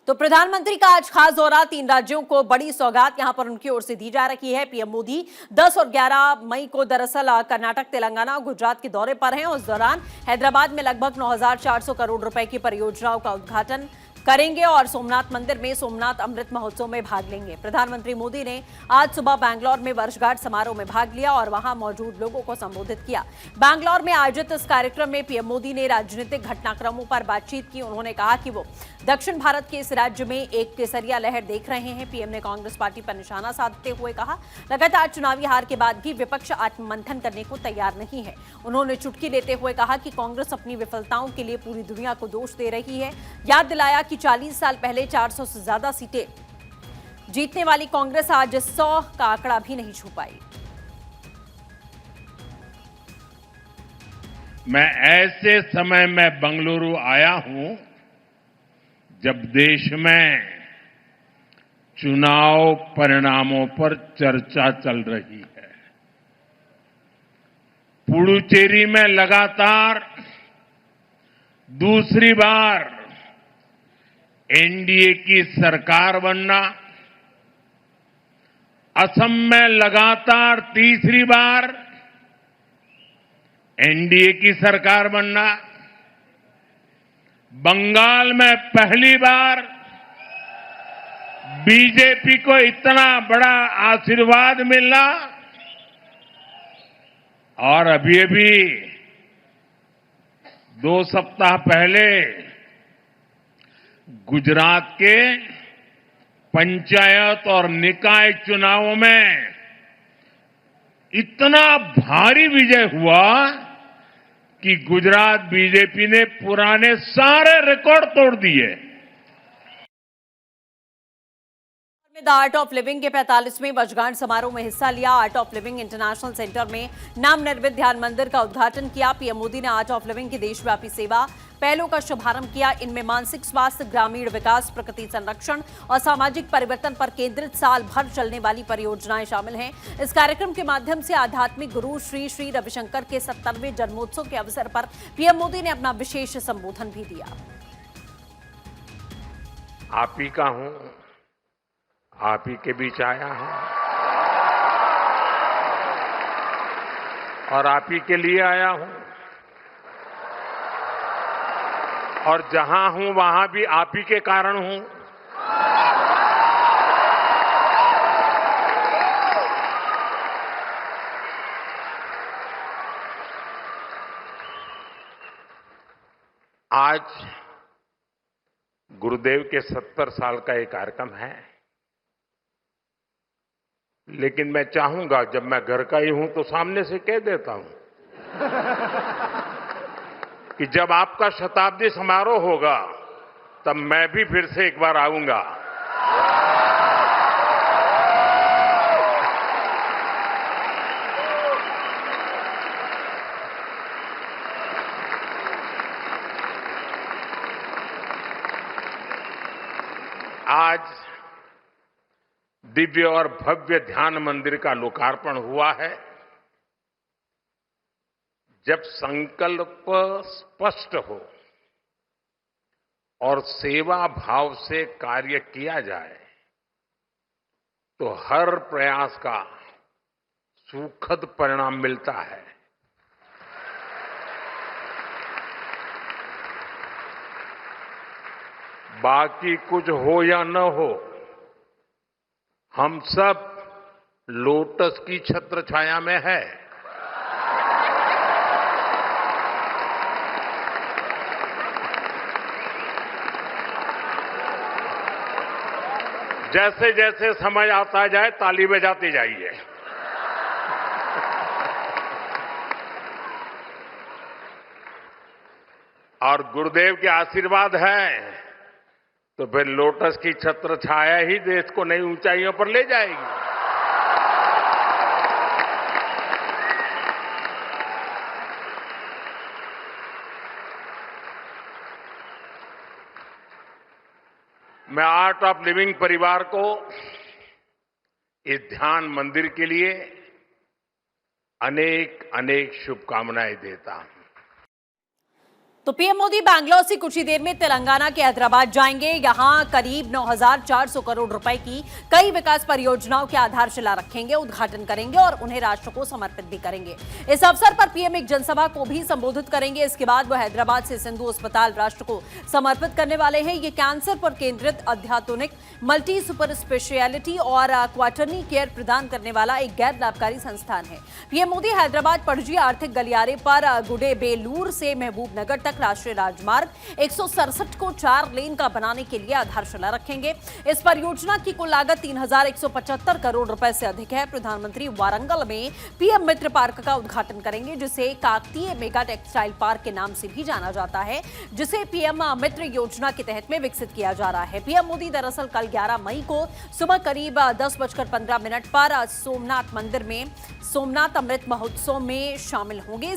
तो प्रधानमंत्री का आज खास दौरा, 3 राज्यों को बड़ी सौगात यहां पर उनकी ओर से दी जा रही है। पीएम मोदी 10 और 11 मई को दरअसल कर्नाटक, तेलंगाना और गुजरात के दौरे पर हैं। उस दौरान हैदराबाद में लगभग 9,400 करोड़ रुपए की परियोजनाओं का उद्घाटन करेंगे और सोमनाथ मंदिर में सोमनाथ अमृत महोत्सव में भाग लेंगे। प्रधानमंत्री मोदी ने आज सुबह बैंगलोर में वर्षगांठ समारोह में भाग लिया और वहां मौजूद लोगों को संबोधित किया। बैंगलोर में आयोजित इस कार्यक्रम में पीएम मोदी ने राजनीतिक घटनाक्रमों पर बातचीत की। उन्होंने कहा कि वो दक्षिण भारत के इस राज्य में एक केसरिया लहर देख रहे हैं। पीएम ने कांग्रेस पार्टी पर निशाना साधते हुए कहा, लगातार चुनावी हार के बाद भी विपक्ष आत्ममंथन करने को तैयार नहीं है। उन्होंने चुटकी लेते हुए कहा कि कांग्रेस अपनी विफलताओं के लिए पूरी दुनिया को दोष दे रही है। याद दिलाया कि 40 साल पहले 400 से ज्यादा सीटें जीतने वाली कांग्रेस आज 100 का आंकड़ा भी नहीं छू पाई। मैं ऐसे समय में बंगलुरु आया हूं जब देश में चुनाव परिणामों पर चर्चा चल रही है। पुडुचेरी में लगातार दूसरी बार एनडीए की सरकार बनना, असम में लगातार तीसरी बार एनडीए की सरकार बनना, बंगाल में पहली बार बीजेपी को इतना बड़ा आशीर्वाद मिलना और अभी 2 सप्ताह पहले गुजरात के पंचायत और निकाय चुनावों में इतना भारी विजय हुआ कि गुजरात बीजेपी ने पुराने सारे रिकॉर्ड तोड़ दिए। द आर्ट ऑफ लिविंग के 45वें वर्षगांठ समारोह में हिस्सा लिया। Art of living international centre में नवनिर्मित ध्यान मंदिर का उद्घाटन किया। पीएम मोदी ने आर्ट ऑफ लिविंग की देशव्यापी सेवा पहलों का शुभारंभ किया। इनमें मानसिक स्वास्थ्य, ग्रामीण विकास, प्रकृति संरक्षण और सामाजिक परिवर्तन पर केंद्रित साल भर चलने वाली परियोजनाएं शामिल हैं। इस कार्यक्रम के माध्यम से आध्यात्मिक गुरु श्री श्री रविशंकर के 70वें जन्मोत्सव के अवसर पर पीएम मोदी ने अपना विशेष संबोधन भी दिया। आप ही का हूं, आप ही के बीच आया हूं और आप ही के लिए आया हूं और जहां हूं वहां भी आप ही के कारण हूं। आज गुरुदेव के 70 साल का एक कार्यक्रम है, लेकिन मैं चाहूंगा जब मैं घर का ही हूं तो सामने से कह देता हूं कि जब आपका शताब्दी समारोह होगा तब मैं भी फिर से एक बार आऊंगा। आज दिव्य और भव्य ध्यान मंदिर का लोकार्पण हुआ है। जब संकल्प स्पष्ट हो और सेवा भाव से कार्य किया जाए तो हर प्रयास का सुखद परिणाम मिलता है। बाकी कुछ हो या न हो, हम सब लोटस की छत्र छाया में है। जैसे जैसे समय आता जाए ताली बजाते जाइए। और गुरुदेव के आशीर्वाद है तो फिर लोटस की छत्र छाया ही देश को नई ऊंचाइयों पर ले जाएगी। मैं आर्ट ऑफ लिविंग परिवार को इस ध्यान मंदिर के लिए अनेक अनेक शुभकामनाएं देता हूं। तो पीएम मोदी बैंगलोर से कुछ ही देर में तेलंगाना के हैदराबाद जाएंगे। यहां करीब 9,400 करोड़ रुपए की कई विकास परियोजनाओं की आधारशिला रखेंगे, उद्घाटन करेंगे और उन्हें राष्ट्र को समर्पित भी करेंगे। इस अवसर पर पीएम एक जनसभा को भी संबोधित करेंगे। इसके बाद वो हैदराबाद से सिंधु अस्पताल राष्ट्र को समर्पित करने वाले हैं। ये कैंसर पर केंद्रित अत्याधुनिक मल्टी सुपर स्पेशलिटी और क्वाटरनी केयर प्रदान करने वाला एक गैर लाभकारी संस्थान है। पीएम मोदी हैदराबाद पणजी आर्थिक गलियारे पर गुडेबेलूर से महबूब नगर तक राष्ट्रीय राजमार्ग 167 को 4 लेन का बनाने के लिए आधारशिला रखेंगे। इस परियोजना की कुल लागत 3,175 करोड़ रुपए से अधिक है। प्रधानमंत्री वारंगल में पीएम मित्र पार्क का उद्घाटन करेंगे, जिसे काकतीय मेगा टेक्सटाइल पार्क के नाम से भी जाना जाता है, जिसे पीएम मित्र योजना के तहत में विकसित किया जा रहा है। पीएम मोदी दरअसल कल 11 मई को सुबह करीब 10:15 पर सोमनाथ मंदिर में सोमनाथ अमृत महोत्सव में शामिल होंगे।